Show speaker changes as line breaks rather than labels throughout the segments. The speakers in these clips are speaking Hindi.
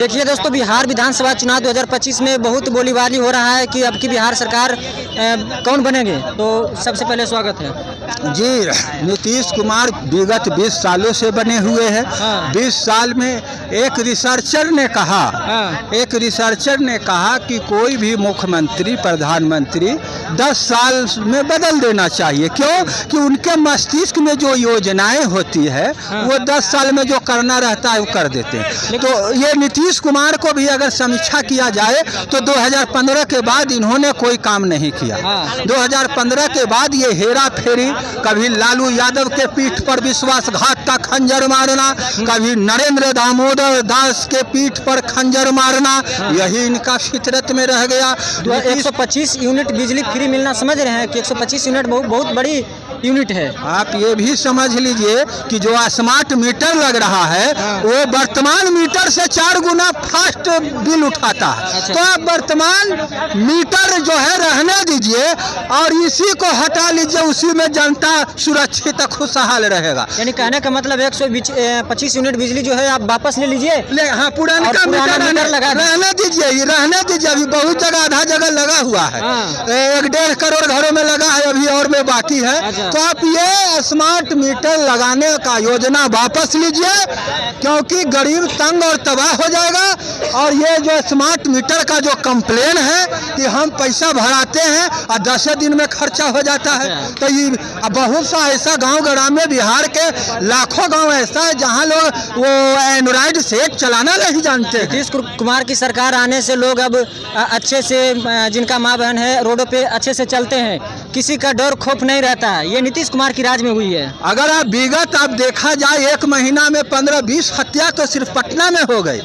देखिए दोस्तों, बिहार विधानसभा चुनाव 2025 में बहुत बोलीबाली हो रहा है कि अब की बिहार सरकार कौन बनेंगे। तो सबसे पहले स्वागत है
जी। नीतीश कुमार विगत 20 सालों से बने हुए हैं। 20 साल में एक रिसर्चर ने कहा कि कोई भी मुख्यमंत्री प्रधानमंत्री 10 साल में बदल देना चाहिए। क्यों? कि उनके मस्तिष्क में जो योजनाएं होती है वो 10 साल में जो करना रहता है वो कर देते हैं। तो ये नीतीश कुमार को भी अगर समीक्षा किया जाए तो 2015 के बाद इन्होंने कोई काम नहीं किया। 2015 के बाद ये हेरा फेरी, कभी लालू यादव के पीठ पर विश्वासघात का खंजर मारना, कभी नरेंद्र दामोदर दास के पीठ पर खंजर मारना, यही इनका फितरत में रह गया।
125 यूनिट बिजली फ्री मिलना समझ रहे हैं कि 125 यूनिट बहुत बड़ी यूनिट है।
आप ये भी समझ लीजिए कि जो स्मार्ट मीटर लग रहा है वो वर्तमान मीटर से 4 गुना फास्ट बिल उठाता है। तो आप वर्तमान मीटर जो है रहने दीजिए और इसी को हटा लीजिए, उसी में जनता सुरक्षित खुशहाल रहेगा।
यानी कहने का मतलब 125 यूनिट बिजली जो है आप वापस ले लीजिए।
हाँ, पुराना मीटर लगा रहने दीजिए। अभी बहुत जगह आधा जगह लगा हुआ है। 1.5 करोड़ घरों में लगा है अभी और में बाकी है। तो आप ये स्मार्ट मीटर लगाने का योजना वापस लीजिए, क्योंकि गरीब तंग और तबाह हो जाएगा। और ये जो स्मार्ट मीटर का जो कंप्लेन है कि हम पैसा भराते हैं और 10 दिन में खर्चा हो जाता है, तो ये बहुत सा ऐसा गांव ग्रामीण बिहार के लाखों गांव ऐसा है जहां लोग वो एंड्रॉइड सेट चलाना नहीं जानते।
नीतीश कुमार की सरकार आने से लोग अब अच्छे से, जिनका माँ बहन है, रोडों पे अच्छे से चलते हैं, किसी का डर खौफ नहीं रहता है। ये नीतीश कुमार की राज में हुई है।
अगर आप विगत देखा जाए 1 महीना में 15-20 हत्या तो सिर्फ पटना में हो गई।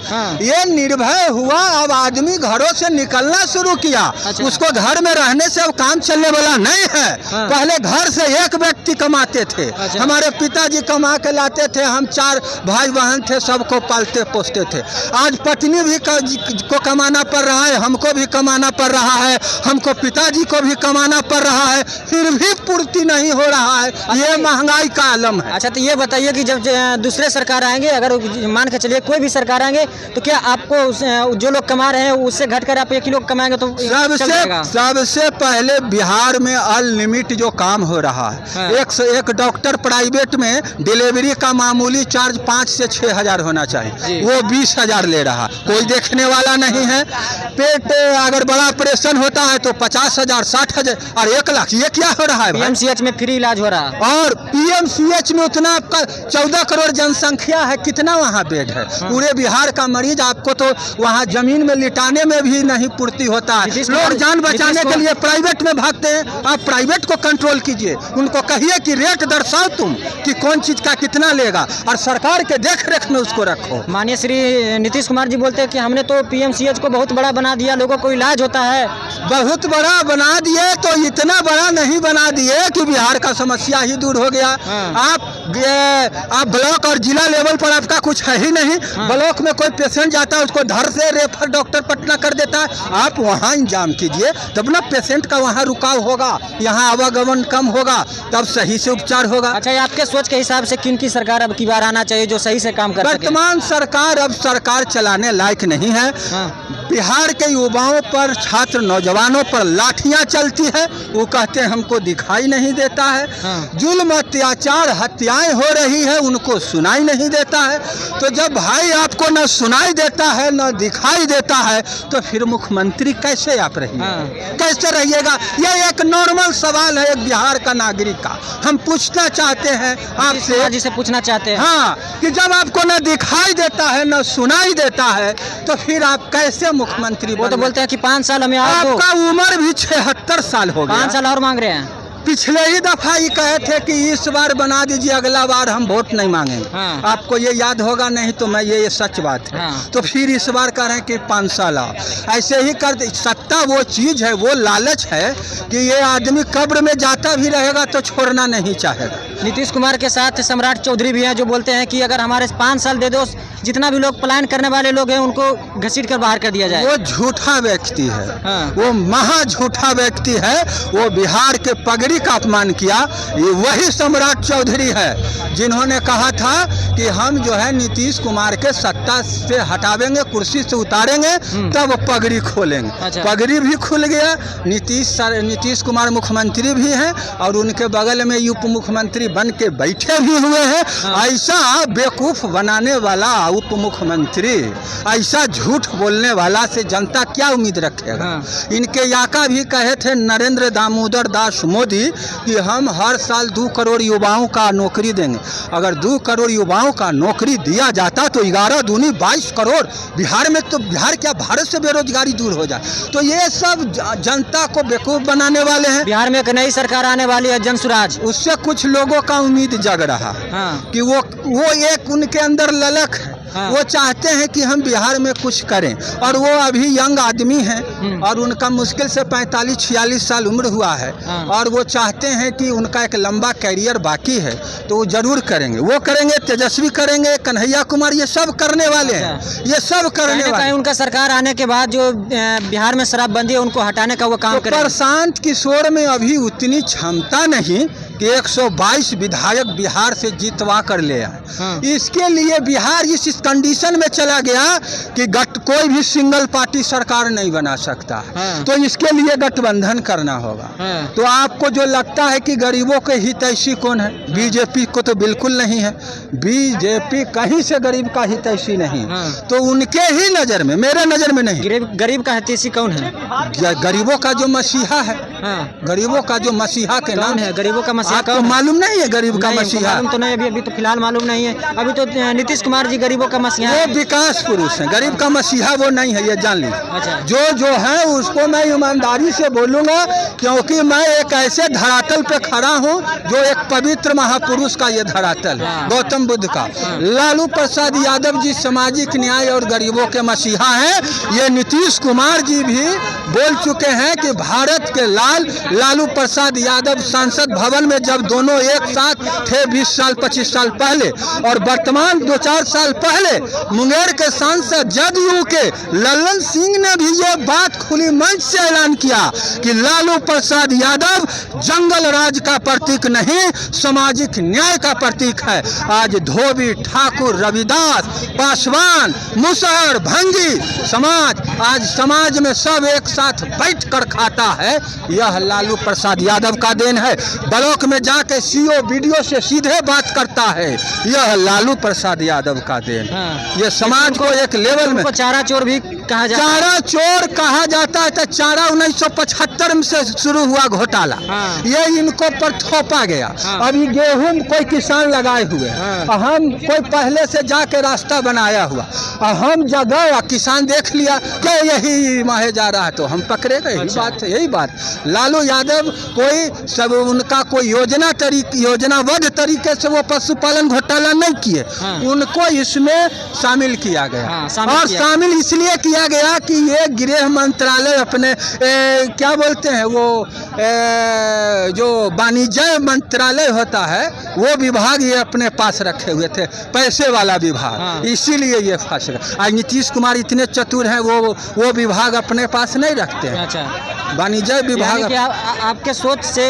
ये निर्भय हुआ, अब आदमी घरों से निकलना शुरू किया। उसको घर में रहने से अब काम चलने वाला नहीं है। पहले घर से एक व्यक्ति कमाते थे। हमारे पिताजी कमा के लाते थे, हम 4 भाई बहन थे, सबको पालते पोसते थे। आज पत्नी भी को कमाना पड़ रहा है, हमको भी कमाना पड़ रहा है, हमको पिताजी को भी कमाना पड़ रहा है, फिर भी पूर्ति नहीं हो रहा है। ये महंगाई का आलम है।
अच्छा, तो ये बताइए कि जब दूसरे सरकार आएंगे, अगर मान के चलिए कोई भी सरकार आएंगे, तो क्या आपको जो लोग कमा रहे हैं उससे घटकर आप 1 ही लोग कमाएंगे तो
सबसे पहले बिहार में अनलिमिट जो काम हो रहा है। एक डॉक्टर प्राइवेट में डिलीवरी का मामूली चार्ज 5 से 6 हजार होना चाहिए, वो 20 हजार ले रहा। कोई देखने वाला नहीं है। पेट अगर बड़ा ऑपरेशन होता है तो 50 हजार, 60 हजार और 1 लाख। ये क्या हो रहा है?
PMCH में फ्री इलाज हो रहा है।
और PMCH में उतना आपका 14 करोड़ जनसंख्या है, कितना वहाँ बेड है? पूरे बिहार का मरीज आपको तो वहाँ जमीन में लिटाने में भी नहीं पूर्ति होता है। लोग जान बचाने के लिए प्राइवेट में भागते हैं। आप प्राइवेट को कंट्रोल कीजिए, उनको कहिए कि रेट दर्शाओ तुम कि कौन चीज का कितना लेगा, और सरकार के देख रेख में उसको रखो।
माननीय श्री नीतीश कुमार जी बोलते हैं कि हमने तो PMCH को बहुत बड़ा बना दिया, लोगों को इलाज होता है।
बहुत बड़ा बना दिए तो इतना बड़ा नहीं बना दिए कि बिहार का समस्या ही दूर हो गया। आप ब्लॉक और जिला लेवल पर आपका कुछ है ही नहीं। ब्लॉक में कोई पेशेंट जाता है उसको धर से रेफर डॉक्टर पटना कर देता है। आप वहाँ इंतजाम कीजिए, तब ना पेशेंट का वहाँ रुकाव होगा, यहाँ आवागमन कम होगा, तब सही से उपचार होगा।
अच्छा, आपके सोच के हिसाब से किन की सरकार अब की बार आना चाहिए जो सही से काम कर सके?
वर्तमान सरकार अब सरकार चलाने लायक नहीं है। बिहार के युवाओं पर, छात्र नौजवानों पर लाठियां चलती है, वो कहते हैं हमको दिखाई नहीं देता है। जुल्म, अत्याचार, हत्याएं हो रही है, उनको सुनाई नहीं देता है। तो जब भाई आपको न सुनाई देता है न दिखाई देता है तो फिर मुख्यमंत्री कैसे आप रहिए? कैसे रहिएगा? यह एक नॉर्मल सवाल है एक बिहार का नागरिक का। हम पूछना चाहते हैं आपसे,
जिसे पूछना चाहते हैं,
हाँ, कि जब आपको न दिखाई देता है न सुनाई देता है तो फिर आप कैसे मुख्यमंत्री?
वो तो बोलते हैं कि 5 साल हमें,
आपका उम्र भी 76 साल हो गया।
5 साल और मांग रहे हैं।
पिछले ही दफा ही कहे थे कि इस बार बना दीजिए, अगला बार हम वोट नहीं मांगेंगे। आपको ये याद होगा, नहीं तो मैं ये सच बात है। तो फिर इस बार कह रहे हैं कि 5 साल ऐसे ही कर। सत्ता वो चीज है, वो लालच है कि ये आदमी कब्र में जाता भी रहेगा तो छोड़ना नहीं चाहेगा।
नीतीश कुमार के साथ सम्राट चौधरी भी हैं जो बोलते हैं कि अगर हमारे 5 साल दे दो जितना भी लोग पलायन करने वाले लोग हैं उनको घसीट कर बाहर कर दिया जाए।
वो झूठा व्यक्ति है,
हाँ।
वो महा झूठा व्यक्ति है। वो बिहार के पगड़ी का अपमान किया। ये वही सम्राट चौधरी है जिन्होंने कहा था कि हम जो है नीतीश कुमार के सत्ता से हटावेंगे, कुर्सी से उतारेंगे, तब पगड़ी खोलेंगे।
अच्छा।
पगड़ी भी खुल गया। नीतीश कुमार मुख्यमंत्री भी हैं और उनके बगल में उप मुख्यमंत्री बन के बैठे भी हुए हैं।
हाँ।
ऐसा बेवकूफ बनाने वाला उप मुख्यमंत्री, ऐसा झूठ बोलने वाला से जनता क्या उम्मीद रखेगा।
हाँ।
इनके याका भी कहे थे नरेंद्र दामोदर दास मोदी कि हम हर साल 2 करोड़ युवाओं का नौकरी देंगे। अगर 2 करोड़ युवाओं का नौकरी दिया जाता तो 11 दूनी 22 करोड़ बिहार में, तो बिहार क्या भारत से बेरोजगारी दूर हो जाए। तो ये सब जनता को बेवकूफ बनाने वाले हैं।
बिहार में एक नई सरकार आने वाली है, जनसुराज।
उससे कुछ लोगों का उम्मीद जग रहा
हाँ।
कि वो एक उनके अंदर ललक है।
हाँ।
वो चाहते हैं कि हम बिहार में कुछ करें और वो अभी यंग आदमी हैं और उनका मुश्किल से 45-46 साल उम्र हुआ है।
हाँ।
और वो चाहते हैं कि उनका एक लंबा कैरियर बाकी है, तो वो जरूर करेंगे। वो करेंगे, तेजस्वी करेंगे, कन्हैया कुमार, ये सब करने वाले हैं। ये सब करने
कहीं
वाले।
उनका सरकार आने के बाद जो बिहार में शराबबंदी है उनको हटाने का वो काम
तो
करेंगे।
प्रशांत किशोर में अभी उतनी क्षमता नहीं कि 122 विधायक बिहार से जीतवा कर ले आए।
हाँ।
इसके लिए बिहार इस कंडीशन में चला गया कि कोई भी सिंगल पार्टी सरकार नहीं बना सकता।
हाँ।
तो इसके लिए गठबंधन करना होगा।
हाँ।
तो आपको जो लगता है कि गरीबों के हितैषी कौन है, बीजेपी को तो बिल्कुल नहीं है। बीजेपी कहीं से गरीब का हितैषी नहीं है।
हाँ।
तो उनके ही नज़र में, मेरे नज़र में नहीं।
गरीब का हितैषी कौन है?
गरीबों का जो मसीहा है,
हाँ।
गरीबों का जो मसीहा के नाम
कौन है गरीबों का मसीहा?
आपको मालूम नहीं है गरीब का
नहीं,
मसीहा?
मालूम तो नहीं, अभी तो फिलहाल मालूम नहीं है। अभी तो नीतीश कुमार जी गरीबों का मसीहा
वो
है।
विकास पुरुष है, गरीब का मसीहा वो नहीं है, ये जान लीजिए।
अच्छा।
जो है उसको मैं ईमानदारी से बोलूँगा, क्योंकि मैं एक ऐसे धरातल पे खड़ा हूँ जो एक पवित्र महापुरुष का ये धरातल है,
हाँ।
गौतम बुद्ध का। लालू प्रसाद यादव जी सामाजिक न्याय और गरीबों के मसीहा हैं। ये नीतीश कुमार जी भी बोल चुके हैं कि भारत के लालू प्रसाद यादव संसद भवन में जब दोनों एक साथ थे 20-25 साल पहले, और वर्तमान 2-4 साल पहले मुंगेर के सांसद जदयू के लल्लन सिंह ने भी ये बात खुली मंच से ऐलान किया कि लालू प्रसाद यादव जंगल राज का प्रतीक नहीं, सामाजिक न्याय का प्रतीक है। आज धोबी, ठाकुर, रविदास, पासवान, मुसहर, भंगी समाज, आज समाज में सब एक साथ बैठ कर खाता है। यह लालू प्रसाद यादव का देन है। ब्लॉक में जाके सीओ वीडियो से सीधे बात करता है, यह लालू प्रसाद यादव का देन।
हाँ।
ये समाज को एक लेवल में
चारा चोर भी कहा जाता है।
चारा चोर कहा जाता है। तो चारा 1975 से शुरू हुआ घोटाला,
हाँ।
ये इनको पर थोपा गया।
हाँ।
अभी गेहूं कोई किसान लगाए हुए,
हाँ।
हम कोई पहले से जाके रास्ता बनाया हुआ, हम जगह किसान देख लिया कि यही माहे जा रहा है तो हम पकड़े गए।
अच्छा।
बात है, यही बात। लालू यादव कोई सब उनका कोई योजनाबद्ध तरीके से वो पशुपालन घोटाला नहीं किए।
हाँ।
उनको इसमें शामिल किया गया।
हाँ,
और शामिल इसलिए किया गया कि ये गृह मंत्रालय अपने क्या बोलते हैं वो जो वाणिज्य मंत्रालय होता है वो विभाग ये अपने पास रखे हुए थे, पैसे वाला विभाग।
हाँ।
इसीलिए ये फंस गए। आज नीतीश कुमार इतने चतुर हैं, वो विभाग अपने पास नहीं रखते हैं।
अच्छा।
वाणिज्य विभाग
यानी कि आपके सोच से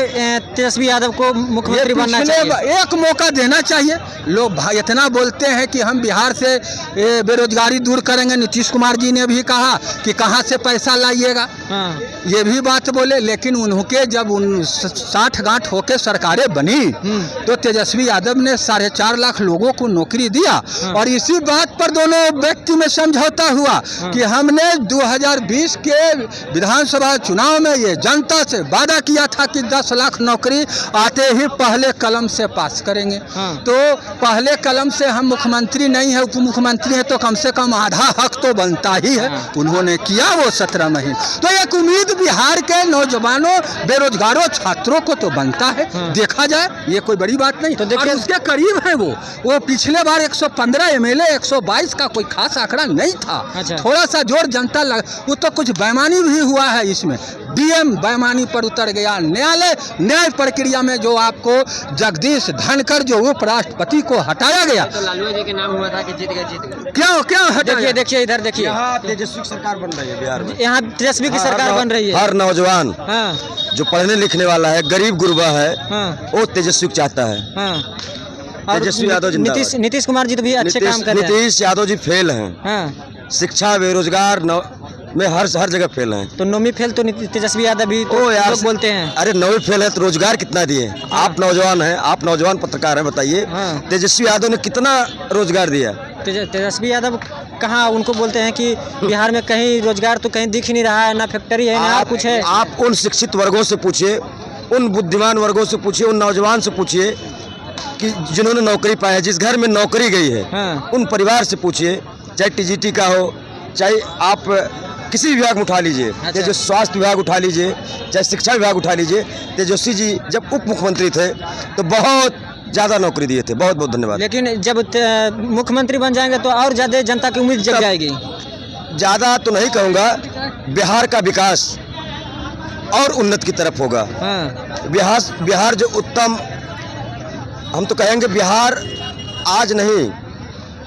तेजस्वी यादव को मुख्यमंत्री बनना चाहिए।
एक मौका देना चाहिए। लोग भाई इतना बोलते हैं कि हम बिहार से बेरोजगारी दूर करेंगे। नीतीश कुमार जी ने भी कहा कि कहाँ से पैसा लाइएगा,
हाँ।
ये भी बात बोले। लेकिन उनके जब 60 गांठ होके सरकारें बनी तो तेजस्वी यादव ने 4.5 लाख लोगों को नौकरी दिया।
हाँ।
और इसी बात पर दोनों व्यक्ति में समझौता हुआ।
हाँ।
कि हमने 2020 के विधानसभा चुनाव में ये जनता से वादा किया था कि 10 लाख नौकरी आते ही पहले कलम से पास करेंगे।
हाँ।
तो पहले कलम से हम मुख्यमंत्री नहीं है, उप मुख्यमंत्री है, तो कम से कम आधा हक तो बनता ही है।
हाँ।
उन्होंने किया वो 17 महीने। तो एक उम्मीद बिहार के नौजवानों, बेरोजगारों, छात्रों को तो बनता है।
हाँ।
देखा जाए ये कोई बड़ी बात नहीं।
तो देखिए,
और उसके करीब है वो पिछले बार 115 MLA 122 का कोई खास आंकड़ा नहीं था।
अच्छा।
थोड़ा सा जोर जनता वो तो कुछ बेईमानी भी हुआ है इसमें, डीएम बेईमानी पर उतर गया। न्याय प्रक्रिया में जो आपको जगदीश धनखड़ जो उपराष्ट्रपति को हटाया गया,
तो लालू जी के नाम हुआ था कि जीत गए।
क्या हटाया?
देखिए इधर देखिए,
यहाँ तेजस्वी सरकार बन रही है बिहार में।
यहाँ तेजस्वी की सरकार बन रही है।
हर नौजवान
हाँ
जो पढ़ने लिखने वाला है, गरीब गुरबा है,
हाँ
वो तेजस्वी को चाहता है।
हाँ। और
तेजस्वी यादव जिंदाबाद।
नीतीश कुमार जी तो भी अच्छे काम कर रहे हैं।
नीतीश यादव जी फेल हैं।
हाँ,
शिक्षा, बेरोजगार में हर जगह फेल हैं।
तो नौवीं फेल तो तेजस्वी यादव भी तो
ओ यार,
लोग बोलते हैं।
अरे नौवीं फेल है तो रोजगार कितना दिए? आप नौजवान हैं, आप नौजवान पत्रकार हैं, बताइए
हाँ।
तेजस्वी यादव ने कितना रोजगार दिया?
तेजस्वी यादव कहाँ, उनको बोलते हैं कि बिहार में कहीं रोजगार तो कहीं दिख ही नहीं रहा है, ना फैक्ट्री है ना कुछ है।
आप उन शिक्षित वर्गों से पूछिए, उन बुद्धिमान वर्गों से पूछिए, उन नौजवान से पूछिए कि जिन्होंने नौकरी पाई है, जिस घर में नौकरी गई है,
हाँ।
उन परिवार से पूछिए, चाहे टीजीटी का हो, चाहे आप किसी भी विभाग में उठा लीजिए,
अच्छा।
जो स्वास्थ्य विभाग उठा लीजिए, चाहे शिक्षा विभाग उठा लीजिए। तेजस्वी जी जब उप मुख्यमंत्री थे तो बहुत ज़्यादा नौकरी दिए थे। बहुत बहुत धन्यवाद।
लेकिन जब मुख्यमंत्री बन जाएंगे तो और ज़्यादा जनता की उम्मीद जग जाएगी।
ज़्यादा तो नहीं कहूँगा, बिहार का विकास और उन्नत की तरफ होगा।
हाँ
बिहार जो उत्तम, हम तो कहेंगे बिहार आज नहीं,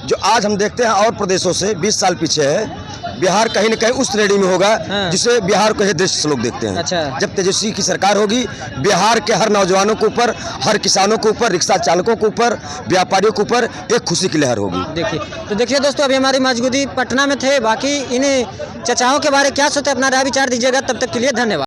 जो आज हम देखते हैं और प्रदेशों से 20 साल पीछे है, बिहार कहीं न कहीं उस श्रेणी में होगा
हाँ।
जिसे बिहार को दृष्टि से लोग देखते हैं।
अच्छा।
जब तेजस्वी की सरकार होगी, बिहार के हर नौजवानों के ऊपर, हर किसानों के ऊपर, रिक्शा चालकों के ऊपर, व्यापारियों के ऊपर एक खुशी की लहर होगी।
देखिए दोस्तों, अभी हमारी मौजूदगी पटना में थे। बाकी इन चचाओं के बारे क्या सोचते हैं, अपना राय विचार दीजिएगा। तब तक के लिए धन्यवाद।